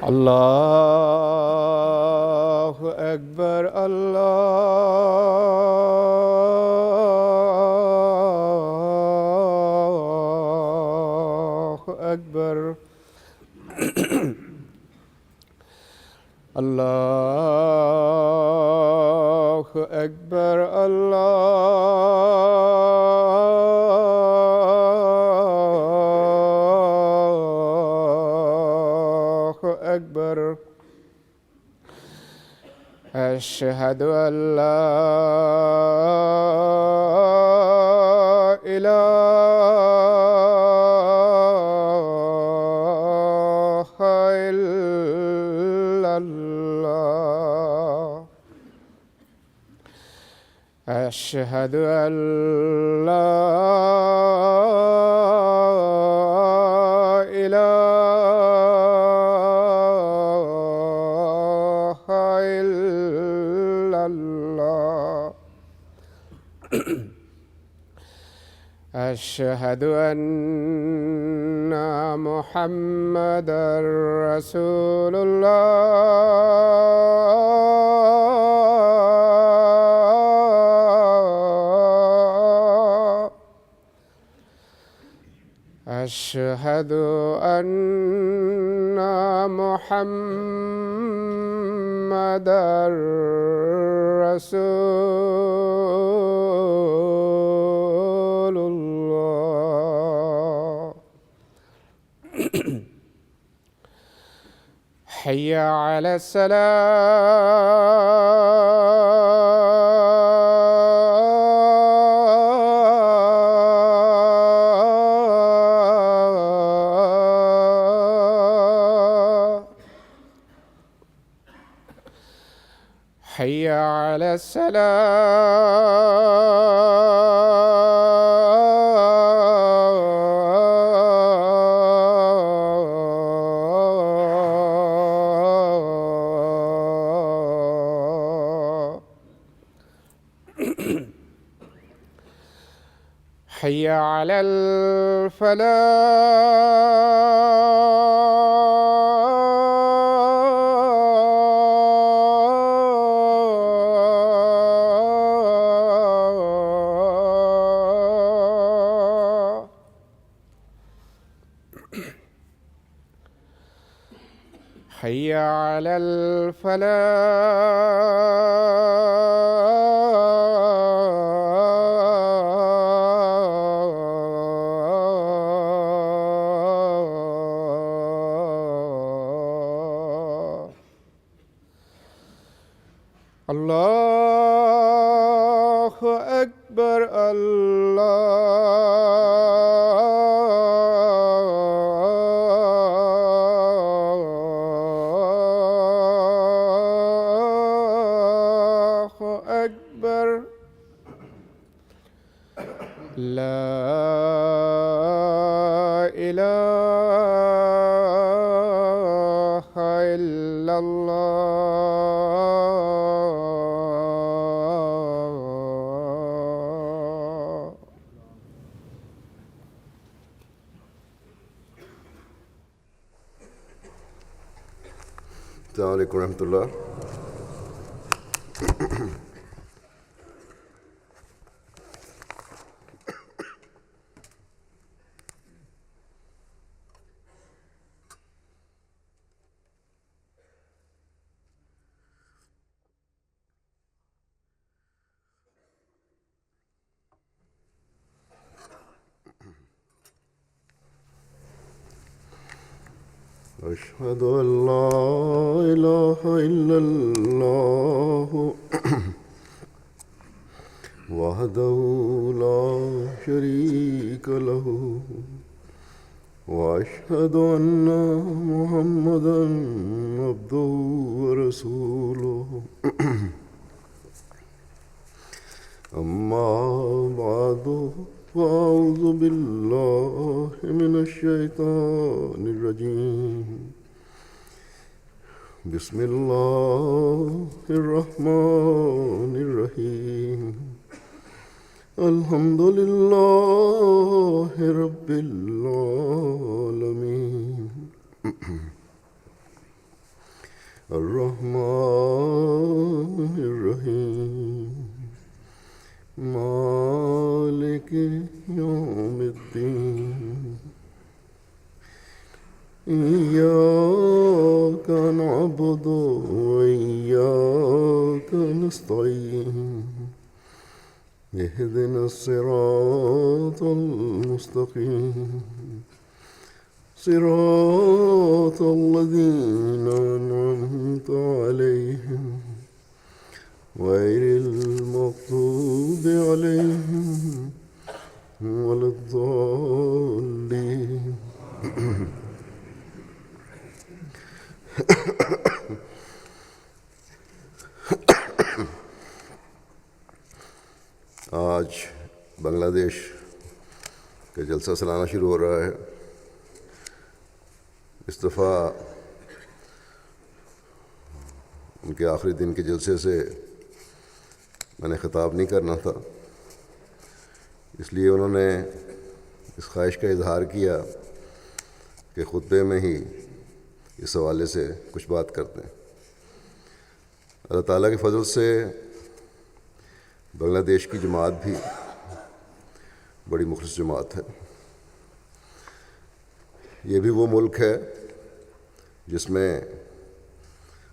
الله أكبر الله أكبر الله أكبر الله أكبر أشهد أن لا إله إلا الله أشهد أن لا إله إلا الله أشهد أن محمدًا رسول الله أشهد أن محمدًا رسول الله حي على الصلاة حي على السلام حي على الفلاح حي على الفلاح الله أكبر الله أكبر لا إله إلا الله السلام عليكم ورحمة الله. أشهد أن لا إله إلا الله وحده لا شريك له وأشهد أن محمدًا عبده ورسوله أما بعد فأعوذ بالله من الشيطان الرجيم بسم الله الرحمن الرحيم الحمد لله رب العالمين الرحمن الرحيم مالك يوم الدين إياك نعبد وإياك نستعين اهدنا الصراط المستقيم صراط الذين أنعمت عليهم غير المغضوب عليهم ولا الضالين. آج بنگلہ دیش کا جلسہ سالانہ شروع ہو رہا ہے. اس دفعہ ان کے آخری دن کے جلسے سے میں نے خطاب نہیں کرنا تھا، اس لیے انہوں نے اس خواہش کا اظہار کیا کہ خطبے میں ہی اس حوالے سے کچھ بات کرتے ہیں. اللہ تعالیٰ کے فضل سے بنگلہ دیش کی جماعت بھی بڑی مخلص جماعت ہے. یہ بھی وہ ملک ہے جس میں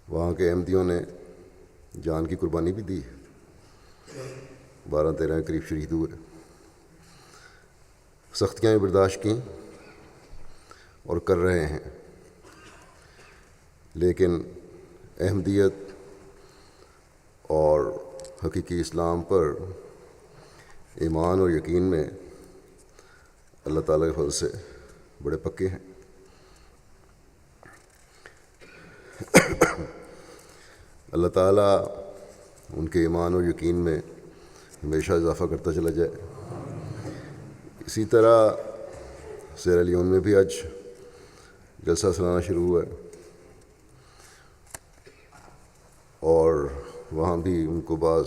وہاں کے احمدیوں نے جان کی قربانی بھی دی، 12-13 کے قریب شہید ہوئے، سختیاں برداشت کیں اور کر رہے ہیں. لیکن احمدیت اور حقیقی اسلام پر ایمان اور یقین میں اللہ تعالیٰ کے فضل سے بڑے پکے ہیں. اللہ تعالیٰ ان کے ایمان اور یقین میں ہمیشہ اضافہ کرتا چلا جائے. اسی طرح سیرا لیون میں بھی آج جلسہ سالانہ شروع ہوا ہے اور وہاں بھی ان کو بعض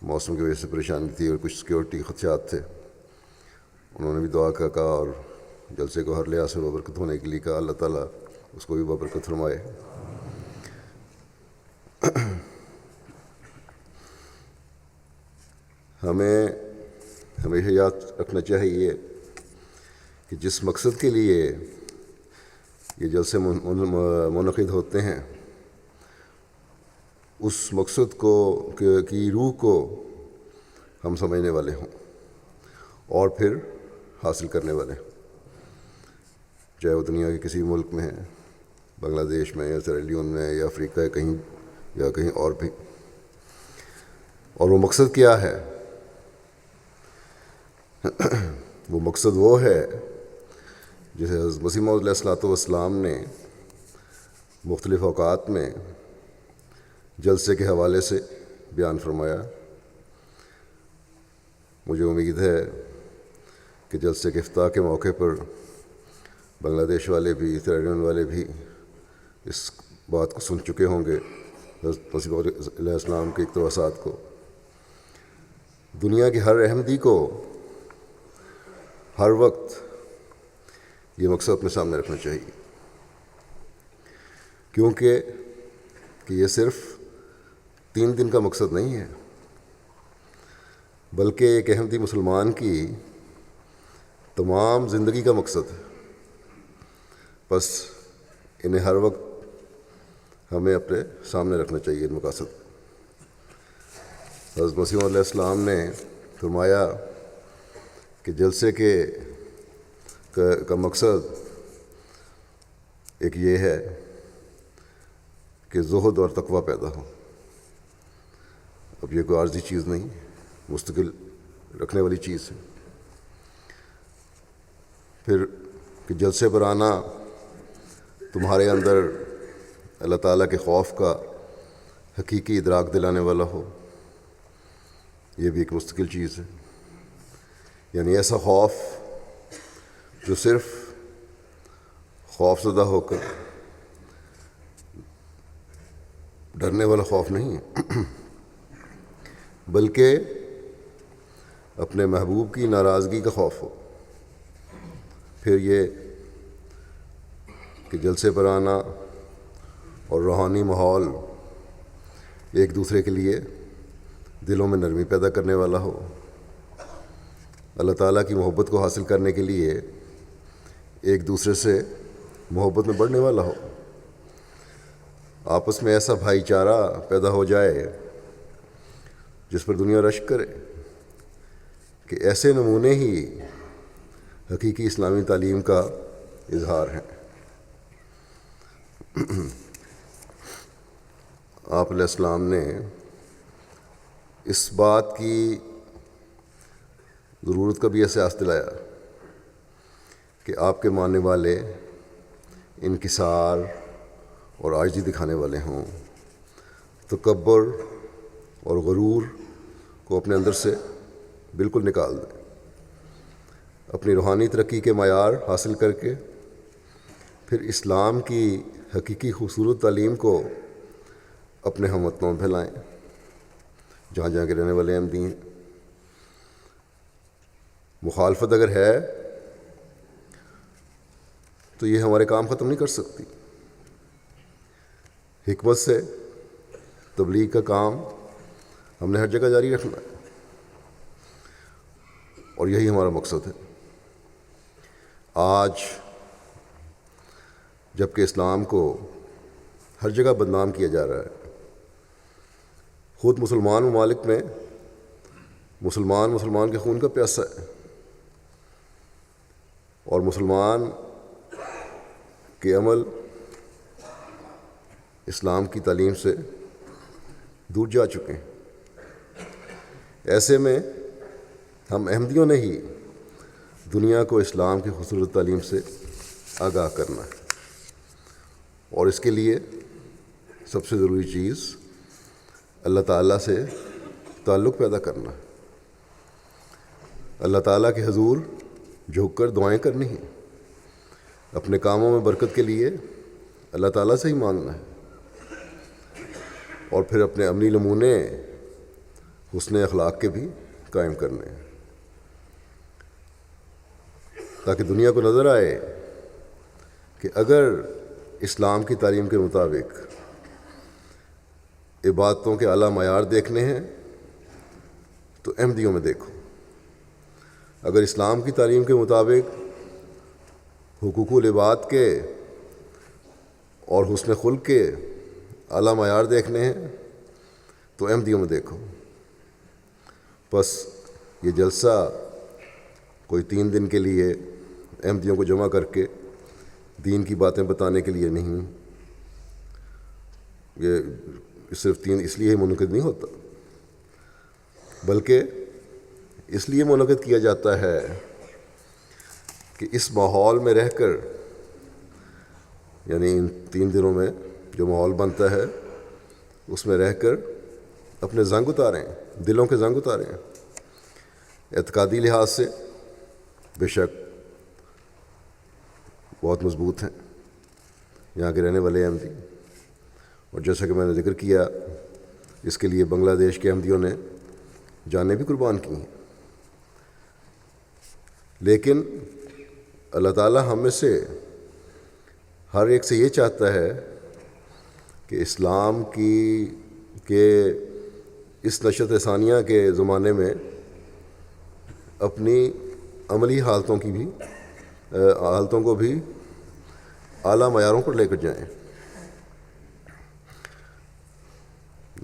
موسم کی وجہ سے پریشانی تھی اور کچھ سیکیورٹی خدشات تھے. انہوں نے بھی دعا کا کہا اور جلسے کو ہر لحاظ سے بابرکت ہونے کے لیے کہا. اللہ تعالیٰ اس کو بھی بابرکت فرمائے. ہمیں ہمیشہ یاد رکھنا چاہیے کہ جس مقصد کے لیے یہ جلسے منعقد ہوتے ہیں اس مقصد کو کی روح کو ہم سمجھنے والے ہوں اور پھر حاصل کرنے والے ہوں، چاہے وہ دنیا کے کسی ملک میں ہیں، بنگلہ دیش میں یا سیرا لیون میں یا افریقہ کہیں یا کہیں اور بھی. اور وہ مقصد کیا ہے؟ وہ مقصد وہ ہے جسے حضرت مسیح موعود علیہ الصلوۃ والسلام نے مختلف اوقات میں جلسے کے حوالے سے بیان فرمایا. مجھے امید ہے کہ جلسے کے افتتاح کے موقع پر بنگلہ دیش والے بھی سیرا لیون والے بھی اس بات کو سن چکے ہوں گے، حضرت مسیح موعود علیہ السلام کے اقتباسات کو. دنیا کے ہر احمدی کو ہر وقت یہ مقصد اپنے سامنے رکھنا چاہیے، کیونکہ یہ صرف 3 دن کا مقصد نہیں ہے، بلکہ ایک احمدی مسلمان کی تمام زندگی کا مقصد ہے. بس انہیں ہر وقت ہمیں اپنے سامنے رکھنا چاہیے ان مقاصد. حضرت مسیح علیہ السلام نے فرمایا کہ جلسے کا مقصد ایک یہ ہے کہ زہد اور تقویٰ پیدا ہو. اب یہ کوئی عارضی چیز نہیں، مستقل رکھنے والی چیز ہے. پھر کہ جلسے پر آنا تمہارے اندر اللہ تعالیٰ کے خوف کا حقیقی ادراک دلانے والا ہو، یہ بھی ایک مستقل چیز ہے. یعنی ایسا خوف جو صرف خوف زدہ ہو کر ڈرنے والا خوف نہیں ہے، بلکہ اپنے محبوب کی ناراضگی کا خوف ہو. پھر یہ کہ جلسے پر آنا اور روحانی ماحول ایک دوسرے کے لیے دلوں میں نرمی پیدا کرنے والا ہو، اللہ تعالیٰ کی محبت کو حاصل کرنے کے لیے ایک دوسرے سے محبت میں بڑھنے والا ہو، آپس میں ایسا بھائی چارہ پیدا ہو جائے جس پر دنیا رشک کرے کہ ایسے نمونے ہی حقیقی اسلامی تعلیم کا اظہار ہیں۔ آپ علیہ السلام نے اس بات کی ضرورت کا بھی احساس دلایا کہ آپ کے ماننے والے انکسار اور عاجزی دکھانے والے ہوں، تکبر اور غرور کو اپنے اندر سے بالکل نکال دیں، اپنی روحانی ترقی کے معیار حاصل کر کے پھر اسلام کی حقیقی خوبصورت تعلیم کو اپنے ہم وطنوں میں پھیلائیں جہاں جہاں کے رہنے والے احمدی ہیں۔ مخالفت اگر ہے تو یہ ہمارے کام ختم نہیں کر سکتی، حکمت سے تبلیغ کا کام ہم نے ہر جگہ جاری رکھنا ہے، اور یہی ہمارا مقصد ہے۔ آج جب کہ اسلام کو ہر جگہ بدنام کیا جا رہا ہے، خود مسلمان ممالک میں مسلمان کے خون کا پیاسا ہے، اور مسلمان کے عمل اسلام کی تعلیم سے دور جا چکے ہیں۔ ایسے میں ہم احمدیوں نے ہی دنیا کو اسلام کی خوبصورت تعلیم سے آگاہ کرنا ہے، اور اس کے لیے سب سے ضروری چیز اللہ تعالیٰ سے تعلق پیدا کرنا ہے، اللہ تعالیٰ کے حضور جھک کر دعائیں کرنی ہیں، اپنے کاموں میں برکت کے لیے اللہ تعالیٰ سے ہی مانگنا ہے، اور پھر اپنے عملی نمونے حسن اخلاق کے بھی قائم کرنے ہیں، تاکہ دنیا کو نظر آئے کہ اگر اسلام کی تعلیم کے مطابق عبادتوں کے اعلیٰ معیار دیکھنے ہیں تو احمدیوں میں دیکھو، اگر اسلام کی تعلیم کے مطابق حقوق العباد کے اور حسن خلق کے اعلیٰ معیار دیکھنے ہیں تو احمدیوں میں دیکھو۔ بس یہ جلسہ کوئی 3 دن کے لیے احمدیوں کو جمع کر کے دین کی باتیں بتانے کے لیے نہیں، یہ صرف اس لیے ہی منعقد نہیں ہوتا، بلکہ اس لیے منعقد کیا جاتا ہے کہ اس ماحول میں رہ کر، یعنی ان 3 دنوں میں جو ماحول بنتا ہے اس میں رہ کر اپنے زنگ اتاریں، دلوں کے زنگ اتاریں۔ اعتقادی لحاظ سے بے شک بہت مضبوط ہیں یہاں کے رہنے والے احمدی، اور جیسا کہ میں نے ذکر کیا اس کے لیے بنگلہ دیش کے احمدیوں نے جانیں بھی قربان کی ہیں، لیکن اللہ تعالیٰ ہم میں سے ہر ایک سے یہ چاہتا ہے کہ اسلام کے اس نشت ثانیہ کے زمانے میں اپنی عملی حالتوں کو بھی اعلیٰ معیاروں پر لے کر جائیں۔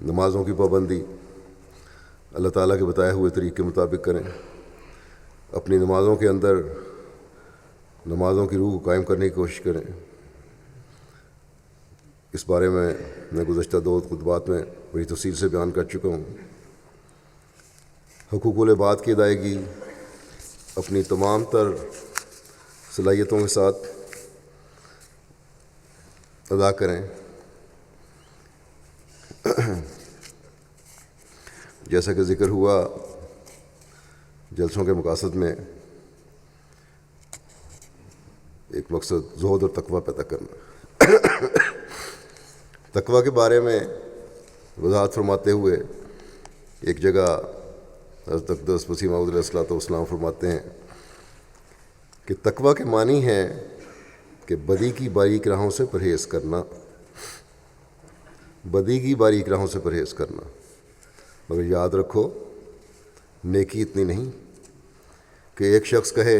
نمازوں کی پابندی اللہ تعالیٰ کے بتائے ہوئے طریقے کے مطابق کریں، اپنی نمازوں کے اندر نمازوں کی روح کو قائم کرنے کی کوشش کریں۔ اس بارے میں گزشتہ 2 خطبات میں بڑی تفصیل سے بیان کر چکا ہوں۔ حقوق العباد کی ادائیگی اپنی تمام تر صلاحیتوں کے ساتھ ادا کریں، جیسا کہ ذکر ہوا جلسوں کے مقاصد میں ایک مقصد زہد اور تقویٰ پیدا کرنا۔ تقویٰ کے بارے میں وضاحت فرماتے ہوئے ایک جگہ حضرت اقدس مسیح موعود علیہ الصلوۃ والسلام فرماتے ہیں کہ تقویٰ کے معنی ہے کہ بدی کی باریک راہوں سے پرہیز کرنا۔ بدی کی باریک راہوں سے پرہیز کرنا، مگر یاد رکھو نیکی اتنی نہیں کہ ایک شخص کہے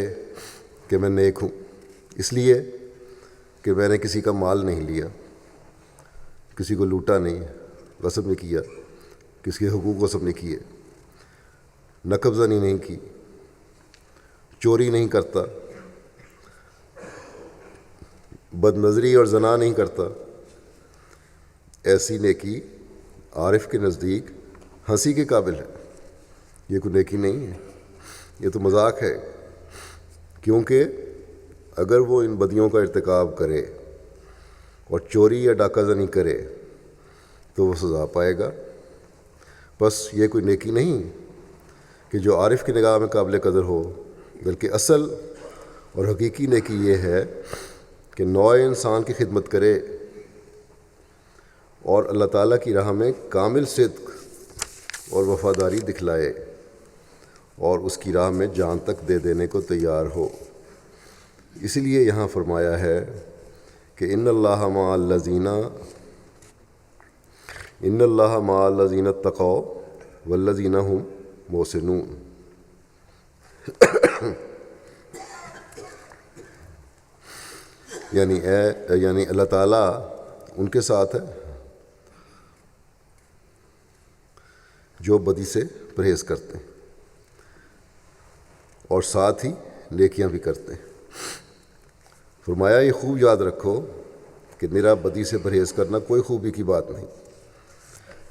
کہ میں نیک ہوں اس لیے کہ میں نے کسی کا مال نہیں لیا، کسی کو لوٹا نہیں، غصب نہیں کیا، کسی کے حقوق غصب نہیں کیے، نقب زنی نہیں کی، چوری نہیں کرتا، بد نظری اور زنا نہیں کرتا۔ ایسی نیکی عارف کے نزدیک ہنسی کے قابل ہے، یہ کوئی نیکی نہیں ہے، یہ تو مذاق ہے، کیونکہ اگر وہ ان بدیوں کا ارتکاب کرے اور چوری یا ڈاکہ زنی کرے تو وہ سزا پائے گا۔ بس یہ کوئی نیکی نہیں کہ جو عارف کی نگاہ میں قابل قدر ہو، بلکہ اصل اور حقیقی نیکی یہ ہے کہ نوع انسان کی خدمت کرے اور اللہ تعالیٰ کی راہ میں کامل صدق اور وفاداری دکھلائے اور اس کی راہ میں جان تک دے دینے کو تیار ہو۔ اسی لیے یہاں فرمایا ہے کہ ان اللہ مع الذین اتقوا والذین هم محسنون۔ یعنی اللہ تعالیٰ ان کے ساتھ ہے جو بدی سے پرہیز کرتے ہیں اور ساتھ ہی نیکیاں بھی کرتے ہیں۔ فرمایا یہ خوب یاد رکھو کہ نرا بدی سے پرہیز کرنا کوئی خوبی کی بات نہیں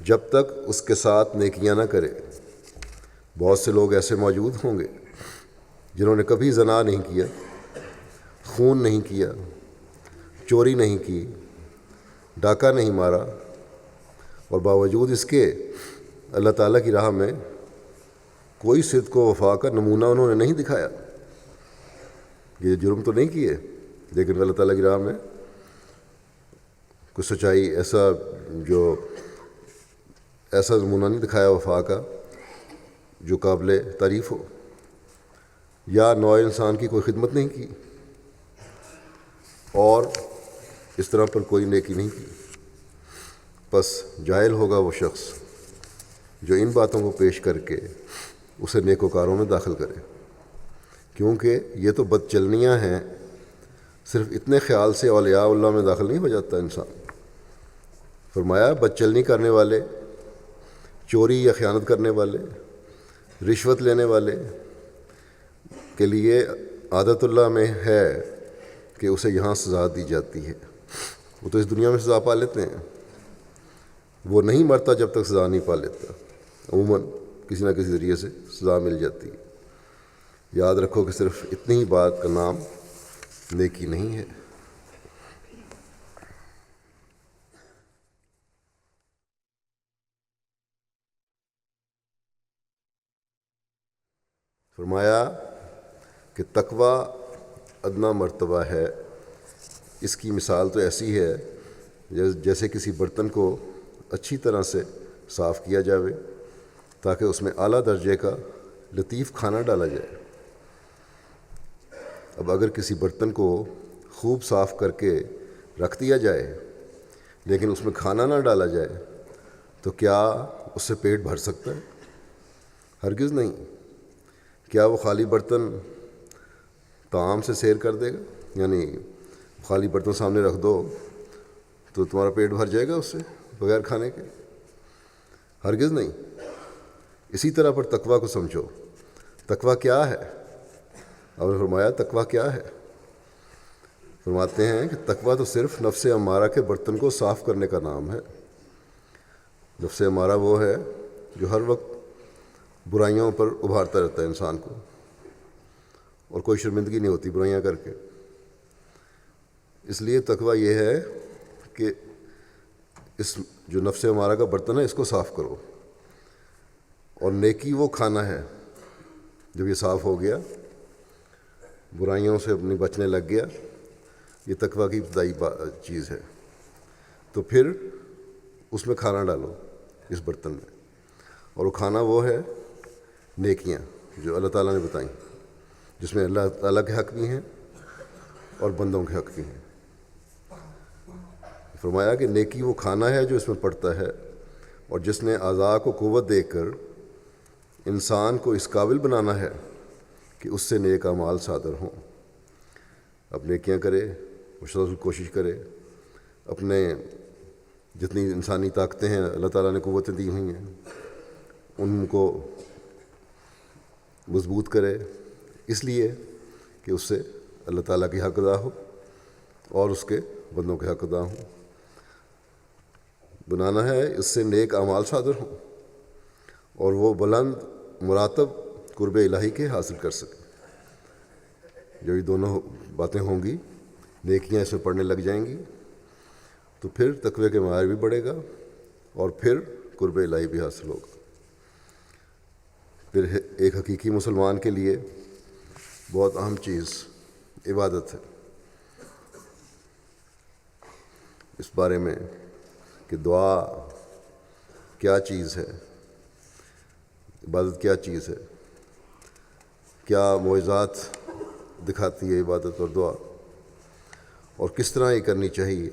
جب تک اس کے ساتھ نیکیاں نہ کرے۔ بہت سے لوگ ایسے موجود ہوں گے جنہوں نے کبھی زنا نہیں کیا، خون نہیں کیا، چوری نہیں کی، ڈاکہ نہیں مارا، اور باوجود اس کے اللہ تعالیٰ کی راہ میں کوئی صدق و وفا کا نمونہ انہوں نے نہیں دکھایا۔ یہ جرم تو نہیں کیے لیکن اللہ تعالیٰ کی راہ میں کوئی سچائی ایسا نمونہ نہیں دکھایا وفا کا جو قابل تعریف ہو، یا نوع انسان کی کوئی خدمت نہیں کی، اور اس طرح پر کوئی نیکی نہیں کی۔ بس جاہل ہوگا وہ شخص جو ان باتوں کو پیش کر کے اسے نیکوکاروں میں داخل کرے، کیونکہ یہ تو بد چلنیاں ہیں۔ صرف اتنے خیال سے اولیاء اللہ میں داخل نہیں ہو جاتا انسان۔ فرمایا بد چلنی کرنے والے، چوری یا خیانت کرنے والے، رشوت لینے والے کے لیے عادت اللہ میں ہے کہ اسے یہاں سزا دی جاتی ہے۔ وہ تو اس دنیا میں سزا پا لیتے ہیں، وہ نہیں مرتا جب تک سزا نہیں پا لیتا، عموماً کسی نہ کسی ذریعے سے سزا مل جاتی ہے۔ یاد رکھو کہ صرف اتنی ہی بات کا نام نیکی نہیں ہے۔ فرمایا کہ تقوی ادنا مرتبہ ہے، اس کی مثال تو ایسی ہے جیسے کسی برتن کو اچھی طرح سے صاف کیا جاوے تاکہ اس میں اعلیٰ درجے کا لطیف کھانا ڈالا جائے۔ اب اگر کسی برتن کو خوب صاف کر کے رکھ دیا جائے لیکن اس میں کھانا نہ ڈالا جائے تو کیا اس سے پیٹ بھر سکتا ہے؟ ہرگز نہیں۔ کیا وہ خالی برتن طعام سے سیر کر دے گا؟ یعنی خالی برتن سامنے رکھ دو تو تمہارا پیٹ بھر جائے گا اس سے بغیر کھانے کے؟ ہرگز نہیں۔ اسی طرح پر تقوی کو سمجھو۔ تقوی کیا ہے؟ آپ نے فرمایا تقوی کیا ہے؟ فرماتے ہیں کہ تقوی تو صرف نفس امارہ کے برتن کو صاف کرنے کا نام ہے۔ نفس امارہ وہ ہے جو ہر وقت برائیوں پر ابھارتا رہتا ہے انسان کو، اور کوئی شرمندگی نہیں ہوتی برائیاں کر کے۔ اس لیے تقوی یہ ہے کہ اس جو نفس امارہ کا برتن ہے اس کو صاف کرو، اور نیکی وہ کھانا ہے جب یہ صاف ہو گیا، برائیوں سے اپنی بچنے لگ گیا، یہ تقوی کی ابتدائی چیز ہے، تو پھر اس میں کھانا ڈالو اس برتن میں، اور وہ کھانا وہ ہے نیکیاں جو اللہ تعالیٰ نے بتائیں، جس میں اللہ تعالیٰ کے حق بھی ہیں اور بندوں کے حق بھی ہیں۔ فرمایا کہ نیکی وہ کھانا ہے جو اس میں پڑتا ہے، اور جس نے اعضاء کو قوت دے کر انسان کو اس قابل بنانا ہے کہ اس سے نیک اعمال صادر ہوں۔ اب نیکیاں کرے، مسلسل کوشش کرے، اپنے جتنی انسانی طاقتیں ہیں اللہ تعالیٰ نے قوتیں دی ہوئی ہیں ان کو مضبوط کرے، اس لیے کہ اس سے اللہ تعالیٰ کی حق ادا ہو اور اس کے بندوں کے حق ادا ہوں۔ بنانا ہے اس سے نیک اعمال صادر ہوں اور وہ بلند مراتب قرب الہی کے حاصل کر سکیں۔ جب یہ دونوں باتیں ہوں گی، نیکیاں اس میں پڑھنے لگ جائیں گی، تو پھر تقوی کے معیار بھی بڑھے گا اور پھر قرب الہی بھی حاصل ہوگا۔ پھر ایک حقیقی مسلمان کے لیے بہت اہم چیز عبادت ہے۔ اس بارے میں کہ دعا کیا چیز ہے، عبادت کیا چیز ہے، کیا معجزات دکھاتی ہے عبادت اور دعا، اور کس طرح یہ کرنی چاہیے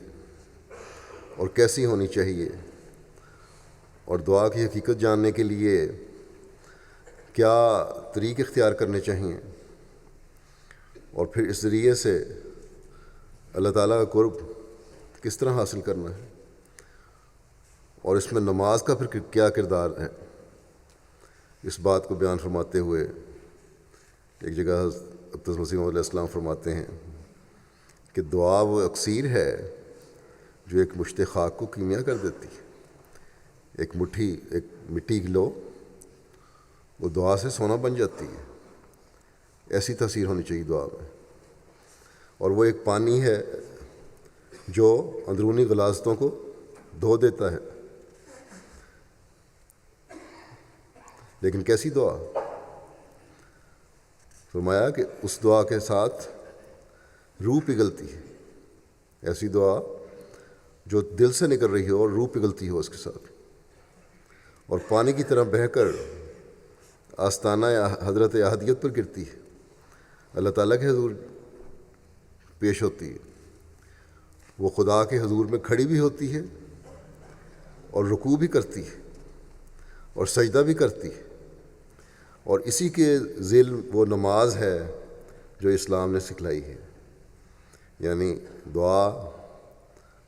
اور کیسی ہونی چاہیے، اور دعا کی حقیقت جاننے کے لیے کیا طریق اختیار کرنے چاہیے، اور پھر اس ذریعے سے اللہ تعالیٰ کا قرب کس طرح حاصل کرنا ہے، اور اس میں نماز کا پھر کیا کردار ہے، اس بات کو بیان فرماتے ہوئے ایک جگہ حضرت مسیح موعود علیہ السلام فرماتے ہیں کہ دعا وہ اکسیر ہے جو ایک مشت خاک کو کیمیا کر دیتی ہے۔ ایک مٹی لو، وہ دعا سے سونا بن جاتی ہے۔ ایسی تاثیر ہونی چاہیے دعا میں۔ اور وہ ایک پانی ہے جو اندرونی غلاظتوں کو دھو دیتا ہے۔ لیکن کیسی دعا؟ فرمایا کہ اس دعا کے ساتھ روح پگھلتی ہے۔ ایسی دعا جو دل سے نکل رہی ہو اور روح پگھلتی ہو اس کے ساتھ، اور پانی کی طرح بہہ کر آستانہ حضرت احدیت پر گرتی ہے، اللہ تعالیٰ کے حضور پیش ہوتی ہے۔ وہ خدا کے حضور میں کھڑی بھی ہوتی ہے اور رکوع بھی کرتی ہے اور سجدہ بھی کرتی ہے، اور اسی کے ذیل وہ نماز ہے جو اسلام نے سکھلائی ہے۔ یعنی دعا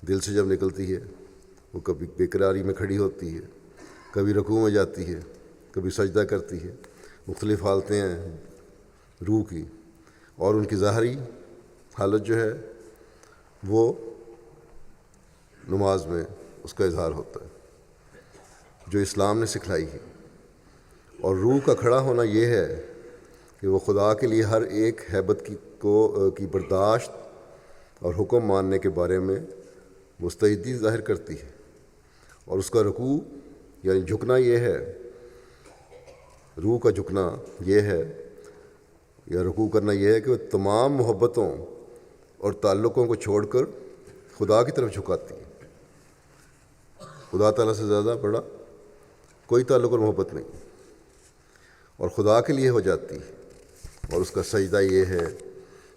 دل سے جب نکلتی ہے، وہ کبھی بے قراری میں کھڑی ہوتی ہے، کبھی رکوع میں جاتی ہے، کبھی سجدہ کرتی ہے۔ مختلف حالتیں ہیں روح کی، اور ان کی ظاہری حالت جو ہے وہ نماز میں اس کا اظہار ہوتا ہے جو اسلام نے سکھلائی ہے۔ اور روح کا کھڑا ہونا یہ ہے کہ وہ خدا کے لیے ہر ایک ہیبت کی برداشت اور حکم ماننے کے بارے میں مستعدی ظاہر کرتی ہے، اور اس کا رکوع یعنی جھکنا یہ ہے، روح کا جھکنا یہ ہے یا رکوع کرنا یہ ہے کہ وہ تمام محبتوں اور تعلقوں کو چھوڑ کر خدا کی طرف جھکاتی ہے۔ خدا تعالیٰ سے زیادہ بڑا کوئی تعلق اور محبت نہیں، اور خدا کے لیے ہو جاتی ہے۔ اور اس کا سجدہ یہ ہے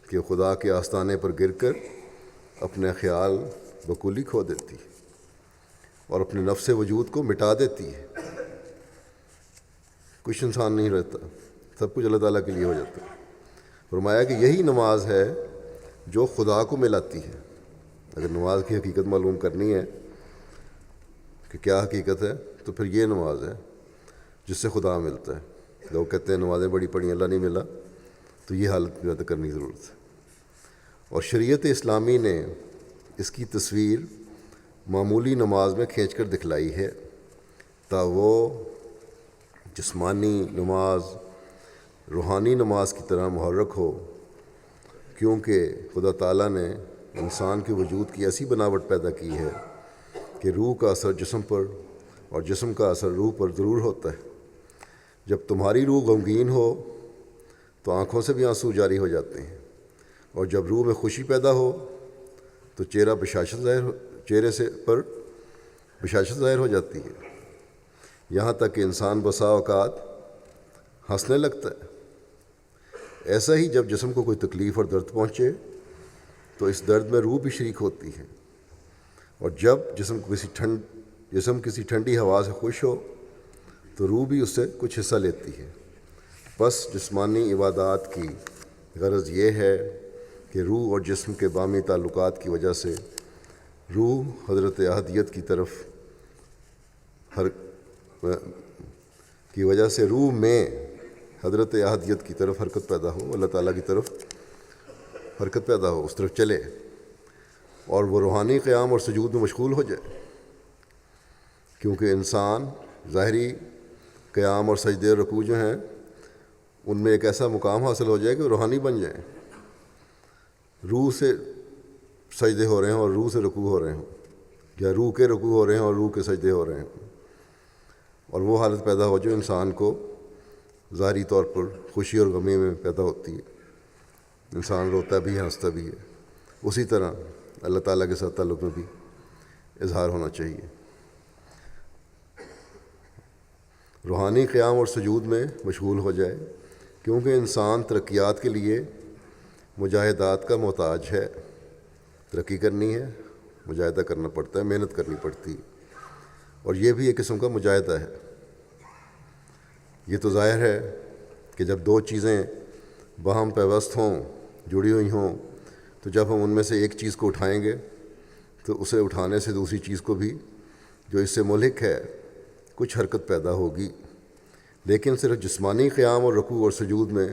کہ خدا کے آستانے پر گر کر اپنے خیال بکلی کھو دیتی ہے اور اپنے نفس وجود کو مٹا دیتی ہے۔ کچھ انسان نہیں رہتا، سب کچھ اللہ تعالیٰ کے لیے ہو جاتا ہے۔ فرمایا کہ یہی نماز ہے جو خدا کو ملاتی ہے۔ اگر نماز کی حقیقت معلوم کرنی ہے کہ کیا حقیقت ہے، تو پھر یہ نماز ہے جس سے خدا ملتا ہے۔ لوگ کہتے ہیں نمازیں بڑی پڑھی اللہ نہیں ملا، تو یہ حالت پیدا کرنے کی ضرورت ہے۔ اور شریعت اسلامی نے اس کی تصویر معمولی نماز میں کھینچ کر دکھلائی ہے، تا وہ جسمانی نماز روحانی نماز کی طرح محرک ہو، کیونکہ خدا تعالیٰ نے انسان کے وجود کی ایسی بناوٹ پیدا کی ہے کہ روح کا اثر جسم پر اور جسم کا اثر روح پر ضرور ہوتا ہے۔ جب تمہاری روح غمگین ہو تو آنکھوں سے بھی آنسو جاری ہو جاتے ہیں، اور جب روح میں خوشی پیدا ہو تو چہرے پر بشاشت ظاہر ہو جاتی ہے، یہاں تک کہ انسان بسا اوقات ہنسنے لگتا ہے۔ ایسا ہی جب جسم کو کوئی تکلیف اور درد پہنچے تو اس درد میں روح بھی شریک ہوتی ہے، اور جب جسم کسی ٹھنڈی ہوا سے خوش ہو تو روح بھی اس سے کچھ حصہ لیتی ہے۔ بس جسمانی عبادات کی غرض یہ ہے کہ روح اور جسم کے باہمی تعلقات کی وجہ سے روح حضرت احدیت کی طرف روح میں حضرت احدیت کی طرف حرکت پیدا ہو، اللہ تعالیٰ کی طرف حرکت پیدا ہو، اس طرف چلے اور وہ روحانی قیام اور سجود میں مشغول ہو جائے، کیونکہ انسان ظاہری قیام اور سجدے اور رکوع جو ہیں ان میں ایک ایسا مقام حاصل ہو جائے کہ وہ روحانی بن جائیں، روح سے سجدے ہو رہے ہیں اور روح سے رکوع ہو رہے ہوں، یا روح کے رکوع ہو رہے ہیں اور روح کے سجدے ہو رہے ہیں، اور وہ حالت پیدا ہو جو انسان کو ظاہری طور پر خوشی اور غمی میں پیدا ہوتی ہے، انسان روتا بھی ہے، ہنستا بھی ہے، اسی طرح اللہ تعالیٰ کے ساتھ تعلق میں بھی اظہار ہونا چاہیے۔ روحانی قیام اور سجود میں مشغول ہو جائے، کیونکہ انسان ترقیات کے لیے مجاہدات کا محتاج ہے، ترقی کرنی ہے، مجاہدہ کرنا پڑتا ہے، محنت کرنی پڑتی ہے، اور یہ بھی ایک قسم کا مجاہدہ ہے۔ یہ تو ظاہر ہے کہ جب دو چیزیں باہم پیوست ہوں، جڑی ہوئی ہوں، تو جب ہم ان میں سے ایک چیز کو اٹھائیں گے تو اسے اٹھانے سے دوسری چیز کو بھی جو اس سے ملحق ہے کچھ حرکت پیدا ہوگی، لیکن صرف جسمانی قیام اور رکوع اور سجود میں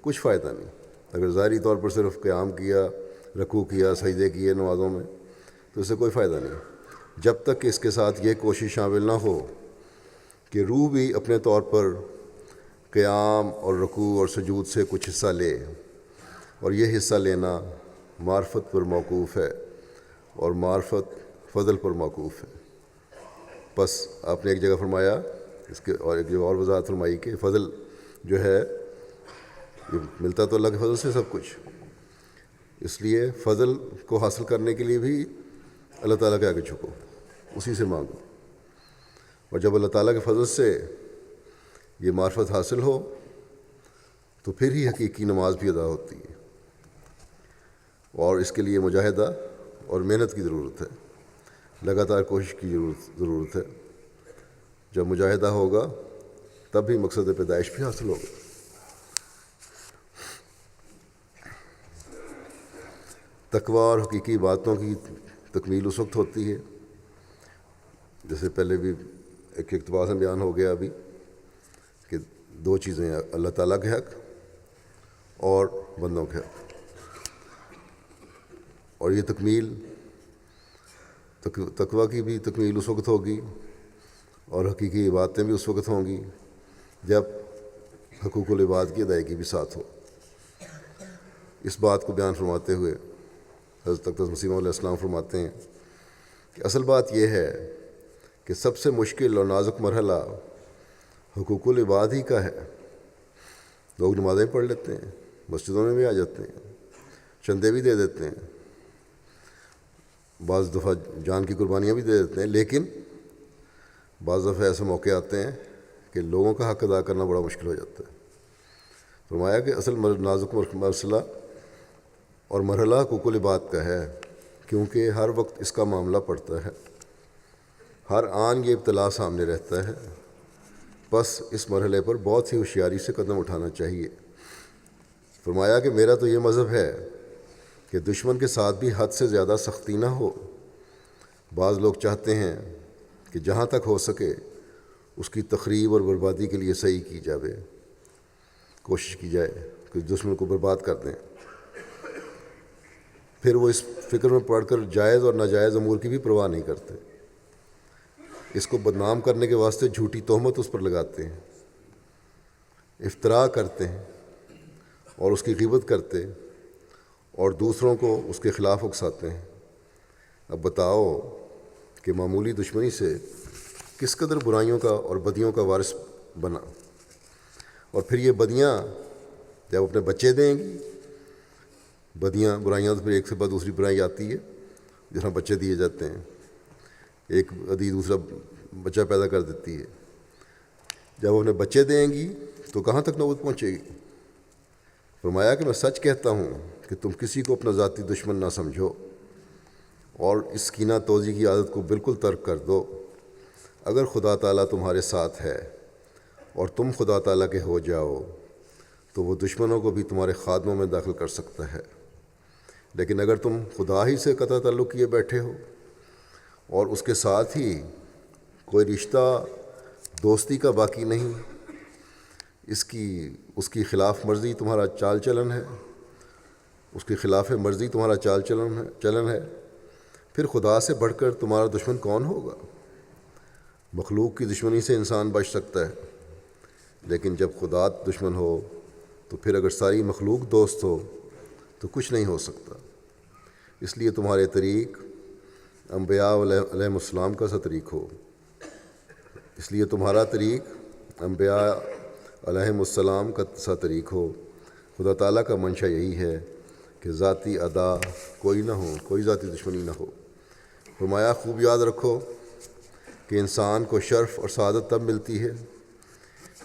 کچھ فائدہ نہیں۔ اگر ظاہری طور پر صرف قیام کیا، رکوع کیا، سجدے کیے نمازوں میں، تو اس سے کوئی فائدہ نہیں، جب تک کہ اس کے ساتھ یہ کوشش شامل نہ ہو کہ روح بھی اپنے طور پر قیام اور رکوع اور سجود سے کچھ حصہ لے، اور یہ حصہ لینا معرفت پر موقوف ہے، اور معرفت فضل پر موقوف ہے۔ بس آپ نے ایک جگہ فرمایا اس کے، اور ایک جگہ اور وضاحت فرمائی کہ فضل جو ہے یہ ملتا تو اللہ کے فضل سے سب کچھ، اس لیے فضل کو حاصل کرنے کے لیے بھی اللہ تعالیٰ کے آگے جھکو، اسی سے مانگو، اور جب اللہ تعالیٰ کے فضل سے یہ معرفت حاصل ہو تو پھر ہی حقیقی نماز بھی ادا ہوتی ہے، اور اس کے لیے مجاہدہ اور محنت کی ضرورت ہے، لگاتار کوشش کی ضرورت ہے۔ جب مجاہدہ ہوگا تب ہی مقصد پیدائش بھی حاصل ہوگا۔ تقوی اور حقیقی باتوں کی تکمیل اس وقت ہوتی ہے، جیسے پہلے بھی ایک اقتباس میں بیان ہو گیا ابھی، کہ دو چیزیں ہیں، اللہ تعالیٰ کے حق اور بندوں کے حق، اور یہ تکمیل تقوی کی بھی تکمیل اس وقت ہوگی اور حقیقی باتیں بھی اس وقت ہوں گی جب حقوق العباد کی ادائیگی بھی ساتھ ہو۔ اس بات کو بیان فرماتے ہوئے حضرت اقدس مسیح علیہ السلام فرماتے ہیں کہ اصل بات یہ ہے کہ سب سے مشکل اور نازک مرحلہ حقوق العباد ہی کا ہے۔ لوگ نمازیں پڑھ لیتے ہیں، مسجدوں میں بھی آ جاتے ہیں، چندے بھی دے دیتے ہیں، بعض دفعہ جان کی قربانیاں بھی دے دیتے ہیں، لیکن بعض دفعہ ایسے موقع آتے ہیں کہ لوگوں کا حق ادا کرنا بڑا مشکل ہو جاتا ہے۔ فرمایا کہ اصل نازک مسئلہ اور مرحلہ حقوق العباد کا ہے، کیونکہ ہر وقت اس کا معاملہ پڑتا ہے، ہر آن یہ ابتلا سامنے رہتا ہے، بس اس مرحلے پر بہت ہی ہوشیاری سے قدم اٹھانا چاہیے۔ فرمایا کہ میرا تو یہ مذہب ہے کہ دشمن کے ساتھ بھی حد سے زیادہ سختی نہ ہو۔ بعض لوگ چاہتے ہیں کہ جہاں تک ہو سکے اس کی تخریب اور بربادی کے لیے صحیح کی جائے، کوشش کی جائے کہ دشمن کو برباد کر دیں، پھر وہ اس فکر میں پڑھ کر جائز اور ناجائز امور کی بھی پرواہ نہیں کرتے، اس کو بدنام کرنے کے واسطے جھوٹی تہمت اس پر لگاتے ہیں، افتراء کرتے ہیں اور اس کی غیبت کرتے اور دوسروں کو اس کے خلاف اکساتے ہیں۔ اب بتاؤ کہ معمولی دشمنی سے کس قدر برائیوں کا اور بدیوں کا وارث بنا، اور پھر یہ بدیاں جب اپنے بچے دیں گی، بدیاں برائیاں تو پھر ایک سے بعد دوسری برائی آتی ہے، جس میں بچے دیے جاتے ہیں، ایک بدی دوسرا بچہ پیدا کر دیتی ہے، جب اپنے بچے دیں گی تو کہاں تک نوبت پہنچے گی۔ فرمایا کہ میں سچ کہتا ہوں کہ تم کسی کو اپنا ذاتی دشمن نہ سمجھو، اور اس کینہ توزی کی عادت کو بالکل ترک کر دو۔ اگر خدا تعالیٰ تمہارے ساتھ ہے اور تم خدا تعالیٰ کے ہو جاؤ تو وہ دشمنوں کو بھی تمہارے خادموں میں داخل کر سکتا ہے، لیکن اگر تم خدا ہی سے قطع تعلق کیے بیٹھے ہو اور اس کے ساتھ ہی کوئی رشتہ دوستی کا باقی نہیں، اس کی خلاف مرضی تمہارا چال چلن ہے، اس کی خلاف مرضی تمہارا چلن ہے، پھر خدا سے بڑھ کر تمہارا دشمن کون ہوگا؟ مخلوق کی دشمنی سے انسان بچ سکتا ہے، لیکن جب خدا دشمن ہو تو پھر اگر ساری مخلوق دوست ہو تو کچھ نہیں ہو سکتا۔ اس لیے تمہارے طریق انبیاء علیہم السلام کا سا طریق ہو، اس لیے تمہارا طریق انبیاء علیہم السلام کا سا طریق ہو۔ خدا تعالیٰ کا منشا یہی ہے کہ ذاتی ادا کوئی نہ ہو، کوئی ذاتی دشمنی نہ ہو۔ فرمایا خوب یاد رکھو کہ انسان کو شرف اور سعادت تب ملتی ہے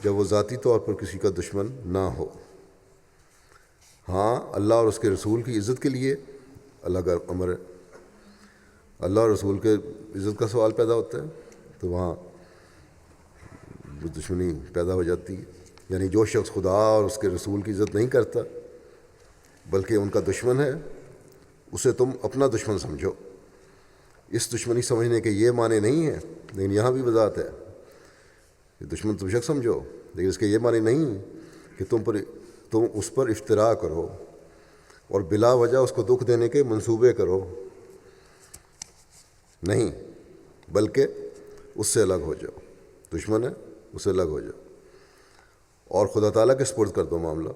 جب وہ ذاتی طور پر کسی کا دشمن نہ ہو۔ ہاں، اللہ اور اس کے رسول کی عزت کے لیے اللہ کا امر ہے، اللہ اور رسول کے عزت کا سوال پیدا ہوتا ہے تو وہاں دشمنی پیدا ہو جاتی ہے۔ یعنی جو شخص خدا اور اس کے رسول کی عزت نہیں کرتا بلکہ ان کا دشمن ہے، اسے تم اپنا دشمن سمجھو۔ اس دشمنی سمجھنے کے یہ معنی نہیں ہے، لیکن یہاں بھی وضاحت ہے کہ دشمن تم شخص سمجھو، لیکن اس کے یہ معنی نہیں کہ تم اس پر افتراء کرو اور بلا وجہ اس کو دکھ دینے کے منصوبے کرو، نہیں، بلکہ اس سے الگ ہو جاؤ۔ دشمن ہے، اس سے الگ ہو جاؤ اور خدا تعالیٰ کے سپرد کر دو معاملہ۔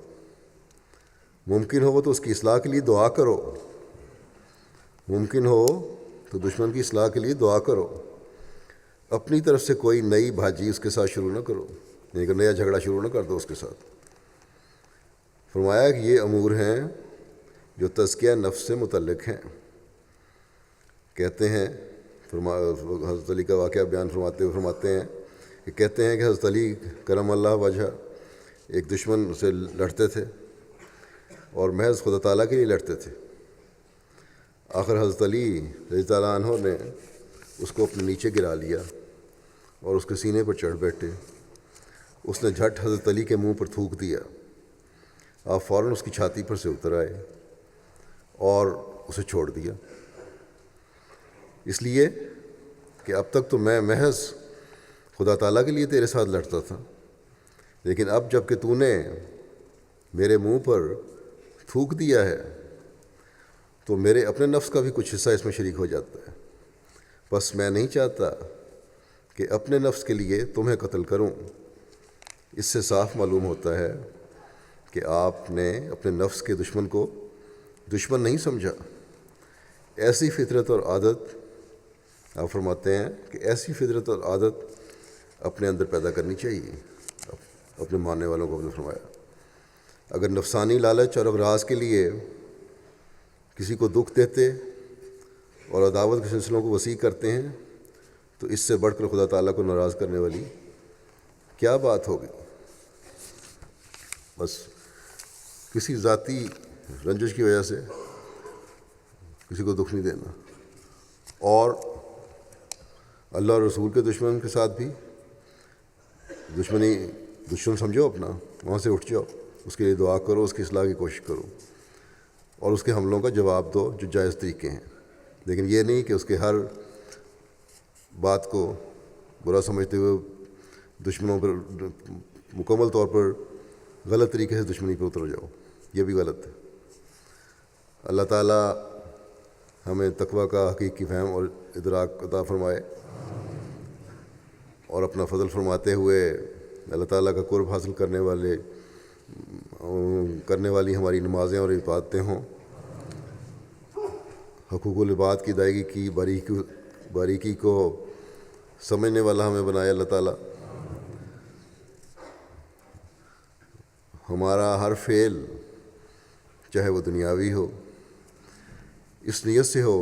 ممکن ہو تو اس کی اصلاح کے لیے دعا کرو، ممکن ہو تو دشمن کی اصلاح کے لیے دعا کرو، اپنی طرف سے کوئی نئی بھاجی اس کے ساتھ شروع نہ کرو، یعنی کہ نیا جھگڑا شروع نہ کر دو اس کے ساتھ۔ فرمایا کہ یہ امور ہیں جو تزکیہ نفس سے متعلق ہیں۔ کہتے ہیں حضرت علی کا واقعہ بیان فرماتے ہوئے فرماتے ہیں کہ کہتے ہیں کہ حضرت علی کرم اللہ وجہ ایک دشمن سے لڑتے تھے اور محض خدا تعالیٰ کے لیے لڑتے تھے۔ آخر حضرت علی رضی اللہ عنہ نے اس کو اپنے نیچے گرا لیا اور اس کے سینے پر چڑھ بیٹھے۔ اس نے جھٹ حضرت علی کے منہ پر تھوک دیا۔ آپ فوراً اس کی چھاتی پر سے اتر آئے اور اسے چھوڑ دیا، اس لیے کہ اب تک تو میں محض خدا تعالیٰ کے لیے تیرے ساتھ لڑتا تھا، لیکن اب جب کہ تو نے میرے منہ پر تھوک دیا ہے تو میرے اپنے نفس کا بھی کچھ حصہ اس میں شریک ہو جاتا ہے۔ بس میں نہیں چاہتا کہ اپنے نفس کے لیے تمہیں قتل کروں۔ اس سے صاف معلوم ہوتا ہے کہ آپ نے اپنے نفس کے دشمن کو دشمن نہیں سمجھا۔ ایسی فطرت اور عادت، آپ فرماتے ہیں کہ ایسی فطرت اور عادت اپنے اندر پیدا کرنی چاہیے، اپنے ماننے والوں کو آپ نے فرمایا۔ اگر نفسانی لالچ اور اغراض کے لیے کسی کو دکھ دیتے اور عداوت کے سلسلوں کو وسیع کرتے ہیں تو اس سے بڑھ کر خدا تعالیٰ کو ناراض کرنے والی کیا بات ہوگی؟ بس کسی ذاتی رنجش کی وجہ سے کسی کو دکھ نہیں دینا، اور اللہ اور رسول کے دشمن کے ساتھ بھی دشمن سمجھو اپنا، وہاں سے اٹھ جاؤ، اس کے لیے دعا کرو، اس کی اصلاح کی کوشش کرو اور اس کے حملوں کا جواب دو جو جائز طریقے ہیں، لیکن یہ نہیں کہ اس کے ہر بات کو برا سمجھتے ہوئے دشمنوں پر مکمل طور پر غلط طریقے سے دشمنی پر اتر جاؤ، یہ بھی غلط ہے۔ اللہ تعالیٰ ہمیں تقویٰ کا حقیقی فہم اور ادراک عطا فرمائے اور اپنا فضل فرماتے ہوئے اللہ تعالیٰ کا قرب حاصل کرنے والی ہماری نمازیں اور عبادتیں ہوں۔ حقوق العباد کی ادائیگی کی باریکی کو سمجھنے والا ہمیں بنائے اللہ تعالیٰ۔ ہمارا ہر فعل چاہے وہ دنیاوی ہو اس نیت سے ہو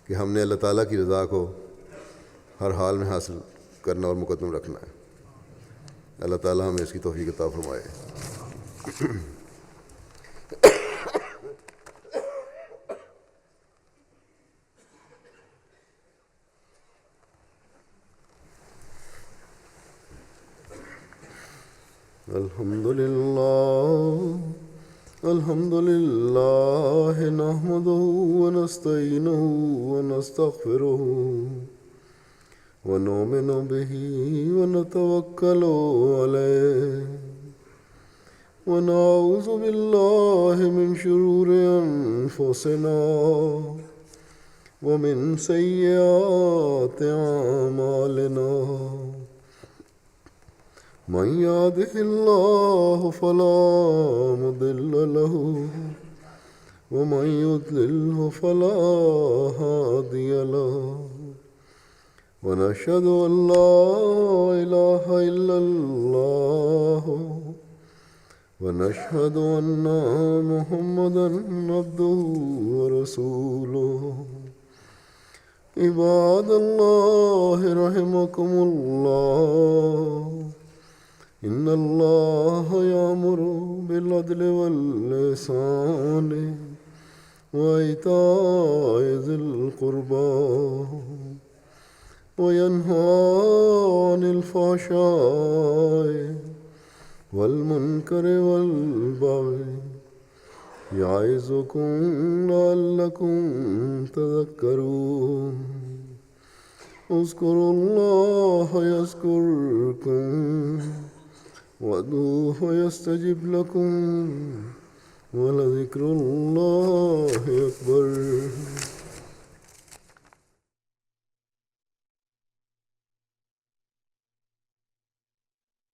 کہ ہم نے اللہ تعالیٰ کی رضا کو ہر حال میں حاصل کرنا اور مقدم رکھنا ہے۔ اللہ تعالیٰ ہمیں اس کی توفیق عطا فرمائے۔ الحمد لله نحمده ونستعينه ونستغفره ونؤمن به ونتوكل عليه ونعوذ بالله من شرور أنفسنا ومن سيئات أعمالنا من يهده الله فلا مضل له ومن يضلله فلا هادي له ونشهد أن لا إله إلا الله ونشهد أن محمدا عبده ورسوله عباد الله رحمكم الله إن الله يأمر بالعدل والإحسان وإيتاء ذي القربى وينهى عن الفحشاء والمنكر والبغي يعظكم لعلكم تذكرون اذكروا الله يذكركم وادعوه يستجب لكم ولذكر الله أكبر